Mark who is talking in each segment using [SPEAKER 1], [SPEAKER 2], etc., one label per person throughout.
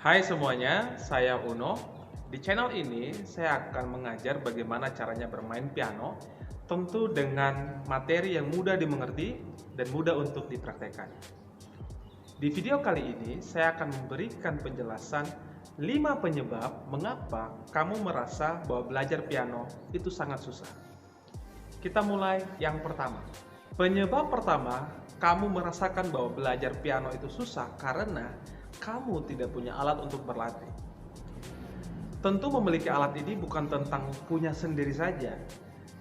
[SPEAKER 1] Hai semuanya, saya Uno. Di channel ini saya akan mengajar bagaimana caranya bermain piano, tentu dengan materi yang mudah dimengerti dan mudah untuk dipraktekkan. Di video kali ini saya akan memberikan penjelasan 5 penyebab mengapa kamu merasa bahwa belajar piano itu sangat susah. Kita mulai yang pertama. Penyebab pertama, kamu merasakan bahwa belajar piano itu susah karena kamu tidak punya alat untuk berlatih. Tentu memiliki alat ini bukan tentang punya sendiri saja,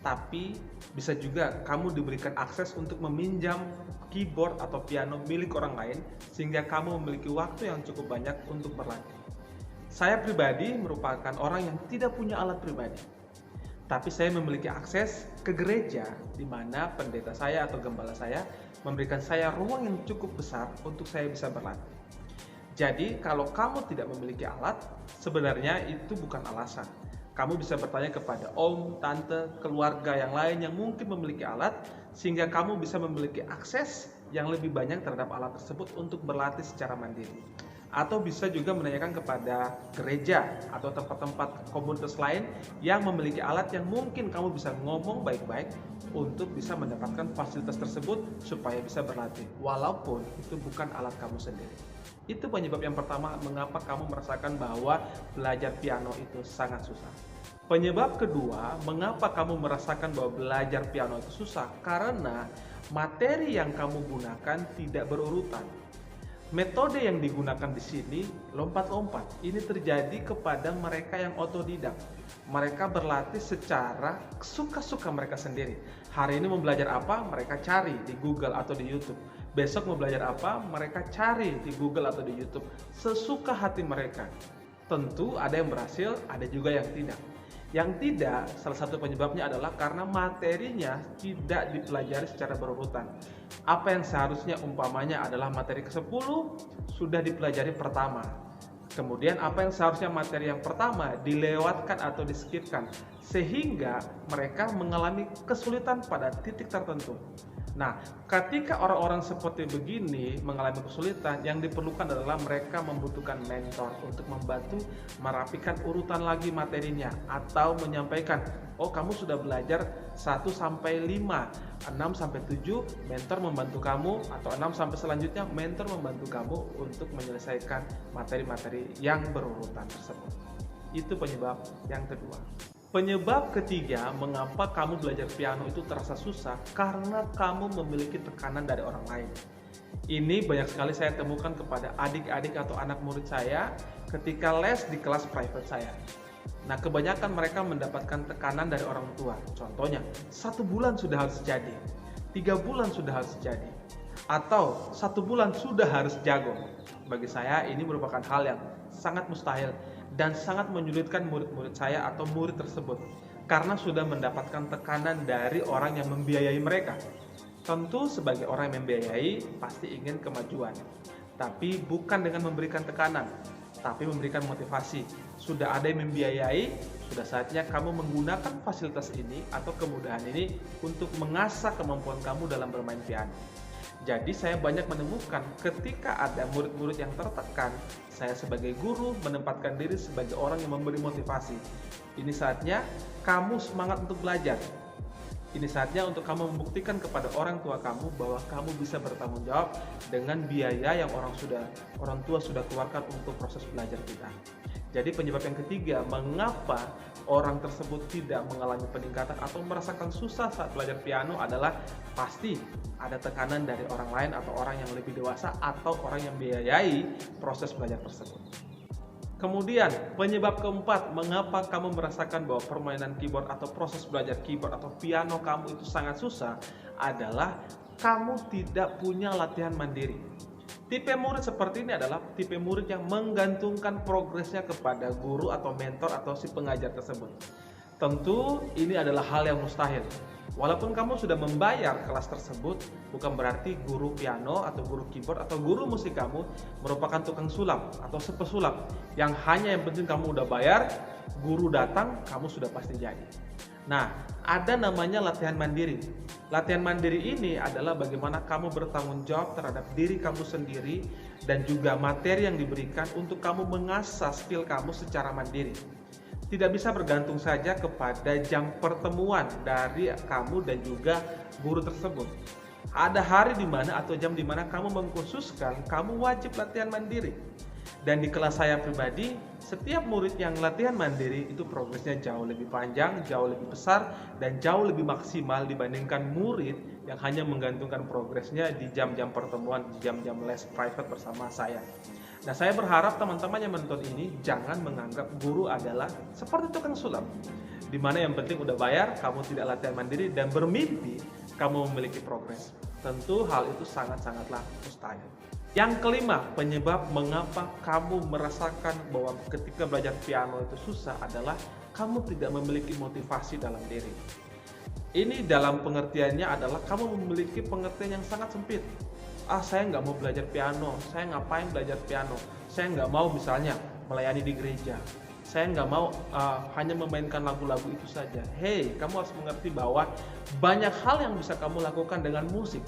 [SPEAKER 1] tapi bisa juga kamu diberikan akses untuk meminjam keyboard atau piano milik orang lain sehingga kamu memiliki waktu yang cukup banyak untuk berlatih. Saya pribadi merupakan orang yang tidak punya alat pribadi, tapi saya memiliki akses ke gereja di mana pendeta saya atau gembala saya memberikan saya ruang yang cukup besar untuk saya bisa berlatih. Jadi kalau kamu tidak memiliki alat, sebenarnya itu bukan alasan. Kamu bisa bertanya kepada om, tante, keluarga yang lain yang mungkin memiliki alat, sehingga kamu bisa memiliki akses yang lebih banyak terhadap alat tersebut untuk berlatih secara mandiri. Atau bisa juga menanyakan kepada gereja atau tempat-tempat komunitas lain yang memiliki alat yang mungkin kamu bisa ngomong baik-baik untuk bisa mendapatkan fasilitas tersebut supaya bisa berlatih, walaupun itu bukan alat kamu sendiri. Itu penyebab yang pertama mengapa kamu merasakan bahwa belajar piano itu sangat susah. Penyebab kedua, mengapa kamu merasakan bahwa belajar piano itu susah? Karena materi yang kamu gunakan tidak berurutan. Metode yang digunakan di sini lompat-lompat. Ini terjadi kepada mereka yang otodidak. Mereka berlatih secara suka-suka mereka sendiri. Hari ini mau belajar apa, mereka cari di Google atau di YouTube. Besok mau belajar apa, mereka cari di Google atau di YouTube. Sesuka hati mereka. Tentu ada yang berhasil, ada juga yang tidak. Yang tidak, salah satu penyebabnya adalah karena materinya tidak dipelajari secara berurutan. Apa yang seharusnya umpamanya adalah materi ke-10 sudah dipelajari pertama. Kemudian apa yang seharusnya materi yang pertama dilewatkan atau di-skipkan sehingga mereka mengalami kesulitan pada titik tertentu. Nah, ketika orang-orang seperti begini mengalami kesulitan, yang diperlukan adalah mereka membutuhkan mentor untuk membantu merapikan urutan lagi materinya atau menyampaikan, oh kamu sudah belajar 1 sampai 5, 6 sampai 7, mentor membantu kamu, atau 6 sampai selanjutnya mentor membantu kamu untuk menyelesaikan materi-materi yang berurutan tersebut. Itu penyebab yang kedua. Penyebab ketiga mengapa kamu belajar piano itu terasa susah karena kamu memiliki tekanan dari orang lain. Ini banyak sekali saya temukan kepada adik-adik atau anak murid saya ketika les di kelas private saya. Nah, kebanyakan mereka mendapatkan tekanan dari orang tua. Contohnya, 1 bulan sudah harus jadi, 3 bulan sudah harus jadi, atau 1 bulan sudah harus jago. Bagi saya ini merupakan hal yang sangat mustahil dan sangat menyulitkan murid-murid saya atau murid tersebut karena sudah mendapatkan tekanan dari orang yang membiayai mereka. Tentu sebagai orang yang membiayai pasti ingin kemajuan, tapi bukan dengan memberikan tekanan, tapi memberikan motivasi. Sudah ada yang membiayai, sudah saatnya kamu menggunakan fasilitas ini atau kemudahan ini untuk mengasah kemampuan kamu dalam bermain piano. Jadi saya banyak menemukan ketika ada murid-murid yang tertekan, saya sebagai guru menempatkan diri sebagai orang yang memberi motivasi. Ini saatnya kamu semangat untuk belajar. Ini saatnya untuk kamu membuktikan kepada orang tua kamu bahwa kamu bisa bertanggung jawab dengan biaya yang orang tua sudah keluarkan untuk proses belajar kita. Jadi penyebab yang ketiga mengapa orang tersebut tidak mengalami peningkatan atau merasakan susah saat belajar piano adalah pasti ada tekanan dari orang lain atau orang yang lebih dewasa atau orang yang membiayai proses belajar tersebut. Kemudian penyebab keempat mengapa kamu merasakan bahwa permainan keyboard atau proses belajar keyboard atau piano kamu itu sangat susah adalah kamu tidak punya latihan mandiri. Tipe murid seperti ini adalah tipe murid yang menggantungkan progresnya kepada guru atau mentor atau si pengajar tersebut. Tentu ini adalah hal yang mustahil. Walaupun kamu sudah membayar kelas tersebut, bukan berarti guru piano atau guru keyboard atau guru musik kamu merupakan tukang sulap atau sepesulap yang hanya yang penting kamu udah bayar, guru datang, kamu sudah pasti jadi. Nah, ada namanya latihan mandiri. Latihan mandiri ini adalah bagaimana kamu bertanggung jawab terhadap diri kamu sendiri dan juga materi yang diberikan untuk kamu mengasah skill kamu secara mandiri. Tidak bisa bergantung saja kepada jam pertemuan dari kamu dan juga guru tersebut. Ada hari di mana atau jam di mana kamu mengkhususkan kamu wajib latihan mandiri. Dan di kelas saya pribadi, setiap murid yang latihan mandiri itu progresnya jauh lebih panjang, jauh lebih besar, dan jauh lebih maksimal dibandingkan murid yang hanya menggantungkan progresnya di jam-jam pertemuan, di jam-jam les private bersama saya. Nah, saya berharap teman-teman yang menonton ini jangan menganggap guru adalah seperti tukang sulap, di mana yang penting udah bayar, kamu tidak latihan mandiri dan bermimpi kamu memiliki progres. Tentu hal itu sangat-sangatlah mustahil. Yang kelima, penyebab mengapa kamu merasakan bahwa ketika belajar piano itu susah adalah kamu tidak memiliki motivasi dalam diri. Ini dalam pengertiannya adalah kamu memiliki pengertian yang sangat sempit. Saya nggak mau belajar piano, saya ngapain belajar piano, saya nggak mau misalnya melayani di gereja, saya nggak mau hanya memainkan lagu-lagu itu saja. Hey, kamu harus mengerti bahwa banyak hal yang bisa kamu lakukan dengan musik.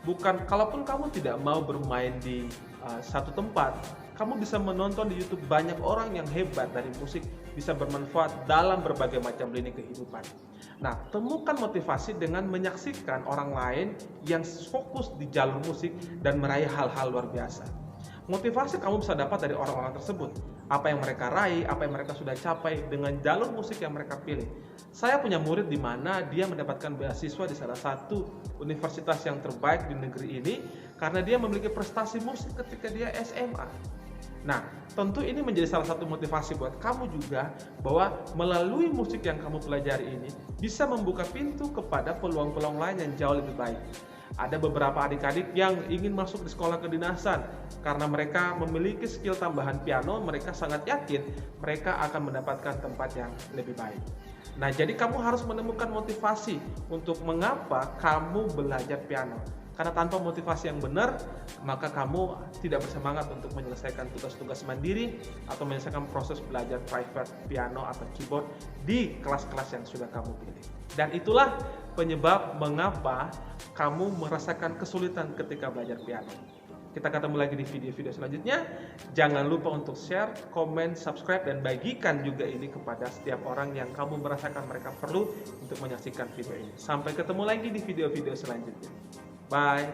[SPEAKER 1] Bukan, kalaupun kamu tidak mau bermain di satu tempat, kamu bisa menonton di YouTube banyak orang yang hebat dari musik, bisa bermanfaat dalam berbagai macam lini kehidupan. Nah, temukan motivasi dengan menyaksikan orang lain yang fokus di jalur musik dan meraih hal-hal luar biasa. Motivasi kamu bisa dapat dari orang-orang tersebut. Apa yang mereka raih, apa yang mereka sudah capai dengan jalur musik yang mereka pilih. Saya punya murid di mana dia mendapatkan beasiswa di salah satu universitas yang terbaik di negeri ini karena dia memiliki prestasi musik ketika dia SMA. Nah, tentu ini menjadi salah satu motivasi buat kamu juga bahwa melalui musik yang kamu pelajari ini bisa membuka pintu kepada peluang-peluang lain yang jauh lebih baik. Ada beberapa adik-adik yang ingin masuk di sekolah kedinasan karena mereka memiliki skill tambahan piano, mereka sangat yakin mereka akan mendapatkan tempat yang lebih baik. Nah, jadi kamu harus menemukan motivasi untuk mengapa kamu belajar piano. Karena tanpa motivasi yang benar, maka kamu tidak bersemangat untuk menyelesaikan tugas-tugas mandiri atau menyelesaikan proses belajar private piano atau keyboard di kelas-kelas yang sudah kamu pilih. Dan itulah penyebab mengapa kamu merasakan kesulitan ketika belajar piano. Kita ketemu lagi di video-video selanjutnya. Jangan lupa untuk share, komen, subscribe, dan bagikan juga ini kepada setiap orang yang kamu merasakan mereka perlu untuk menyaksikan video ini. Sampai ketemu lagi di video-video selanjutnya. Bye.